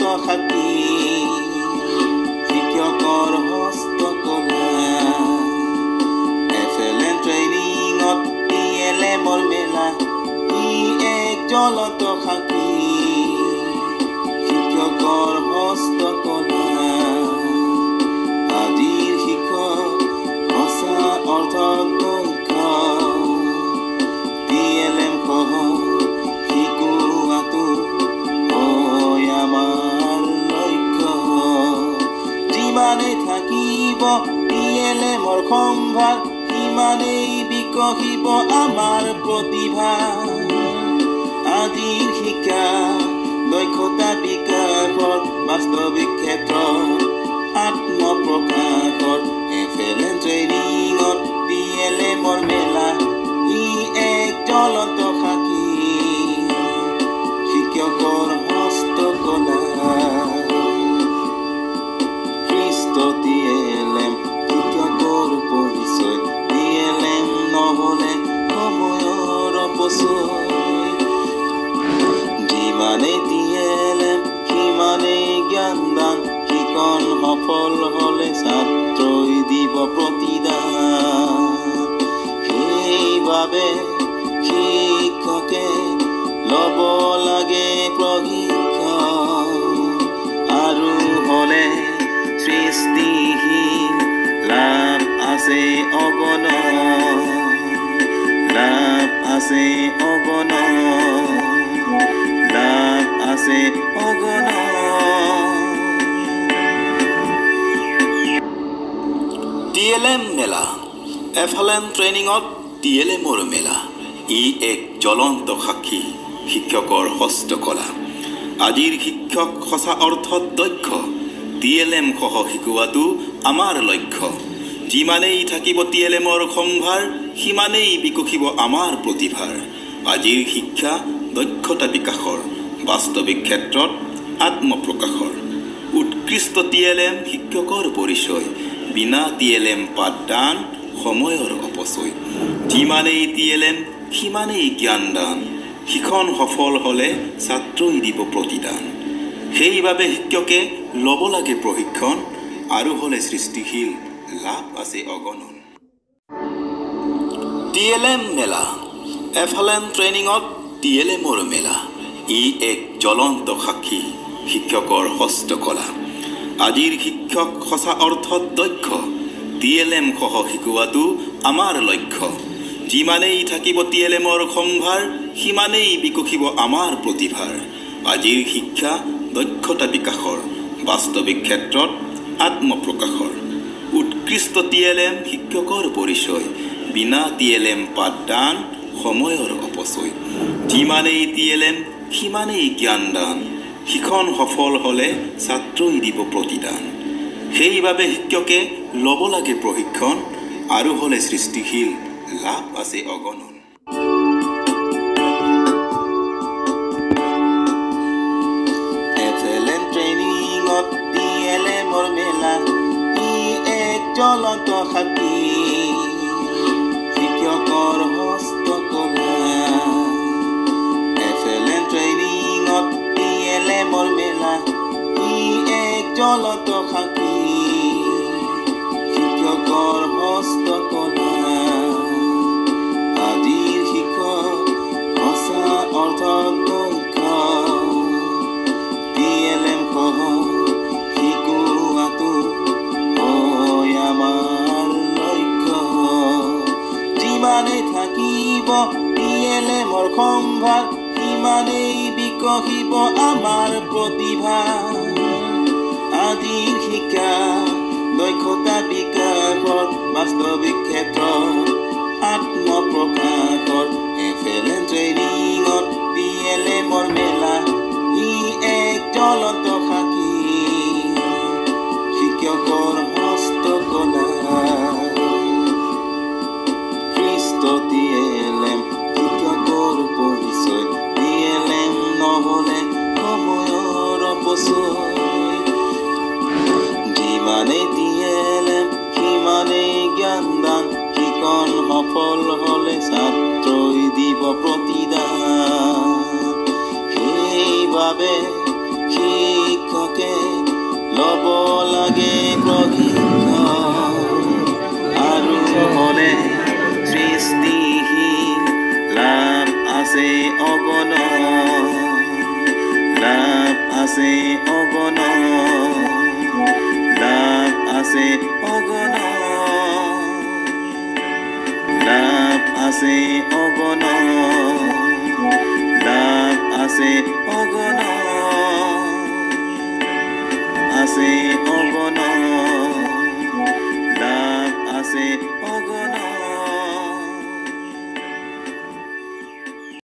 জ্বলন্ত সাক্ষী শিক্ষকৰ হস্তকলা এফএলএন ট্ৰেইনিঙত DLMৰ মেলা ই এক জ্বলন্ত সাক্ষী শিক্ষকৰ হস্তকলা আজিৰ শিক্ষক সঁচা অৰ্থত দক্ষ DLM সহ শিকোৱাটো হয় আমাৰ লক্ষ্য যিমানেই থাকিব DLMৰ সম্ভাৰ সিমানেই বিকশিব আমাৰ প্ৰতিভা আজিৰ শিক্ষা দক্ষতা বিকাশৰ বাস্তৱিক ক্ষেত্ৰত আত্মপ্ৰকাশৰ এফএলএন ট্ৰেইনিঙত DLMৰ মেলা ই এক জ্বলন্ত সাক্ষী শিক্ষকৰ হস্তকলা খ্ৰীষ্ট DLM শিক্ষকৰ পৰিচয় DLM নহ'লে সময়ৰ অপচয় যিমানেই DLM সিমানেই জ্ঞানদান শিকন সফল হ'লে ছাত্ৰই দিব প্ৰতিদান সেইবাবে শিক্ষকে ল'ব লাগে প্ৰশিক্ষণ আৰু হ'লে সৃষ্টিশীল লাভ আছে অগণন লাভ আছে অগণন লাভ আছে অগণন DLM মেলা এফএলএন ট্ৰেইনিঙত DLMৰ মেলা ই এক জ্বলন্ত সাক্ষী শিক্ষকৰ হস্তকলা আজিৰ শিক্ষক সঁচা অৰ্থত দক্ষ DLM সহ শিকোৱাটো আমাৰ লক্ষ্য যিমানেই থাকিব DLMৰ সম্ভাৰ সিমানেই বিকশিব আমাৰ প্ৰতিভাৰ আজিৰ শিক্ষা দক্ষতা বিকাশৰ বাস্তৱিক ক্ষেত্ৰত আত্মপ্ৰকাশৰ উৎকৃষ্ট DLM শিক্ষকৰ পৰিচয় বিনা DLM পাঠদান সময়ৰ অপচয় যিমানেই DLM সিমানেই জ্ঞানদান শিখন সফল হ'লে ছাত্ৰই দিব প্ৰতিদান সেইবাবে শিক্ষকে ল'ব লাগে প্ৰশিক্ষণ আৰু হ'লে সৃষ্টিশীল লাভ আছে অগণন DLM মেলা এফএলএন ট্ৰেইনিঙত DLMৰ মেলা ই এক জ্বলন্ত সাক্ষী শিক্ষকৰ হস্তকলা আজিৰ শিক্ষক সঁচা অৰ্থত দক্ষ DLM সহ শিকোৱাটো আমাৰ লক্ষ্য যিমানেই থাকিব DLMৰ সম্ভাৰ সিমানেই বিকশিব আমাৰ প্ৰতিভাৰ আজিৰ শিক্ষা দক্ষতা বিকাশৰ বাস্তৱিক ক্ষেত্ৰত আত্মপ্ৰকাশৰ উৎকৃষ্ট DLM শিক্ষকৰ পৰিচয় বিনা DLM পাঠদান সময়ৰ অপচয় যিমানেই DLM সিমানেই জ্ঞানদান শিখন সফল হ'লে ছাত্ৰই দিব প্ৰতিদান সেইবাবে শিক্ষকে ল'ব লাগে প্ৰশিক্ষণ আৰু হ'লে সৃষ্টিশীল লাভ আছে অগণন এফএলএন ট্ৰেইনিঙত DLMৰ মেলা ই এক জ্বলন্ত সাক্ষী শিক্ষকৰ হস্তকলা এফএলএন ট্ৰেইনিঙত DLMৰ মেলা ই এক জ্বলন্ত সাক্ষী শিক্ষকৰ হস্তকলা আজিৰ শিক্ষক সঁচা অৰ্থত দক্ষ DLM সহ শিকোৱাটো হয় আমাৰ লক্ষ্য যিমানেই থাকিব DLMৰ সম্ভাৰ সিমানেই বিকশিব আমাৰ প্ৰতিভা আজিৰ শিক্ষা দক্ষতা বিকাশৰ বাস্তৱিক ক্ষেত্ৰত আত্মপ্ৰকাশৰ এফএলএন ট্ৰেইনিঙত DLMৰ মেলা ই এক জ্বলন্ত সাক্ষী শিক্ষকৰ হস্তকলা খ্ৰীষ্ট DLM শিক্ষকৰ পৰিচয় DLM নহ'লে সময়ৰ অপচয় যিমানেই DLM সিমানেই জ্ঞানদান শিকন সফল হ'লে ছাত্ৰই দিব প্ৰতিদান সেইবাবে শিক্ষক আছে অগণন, লাভ আছে অগণন, লাভ আছে অগণন, লাভ আছে অগণন।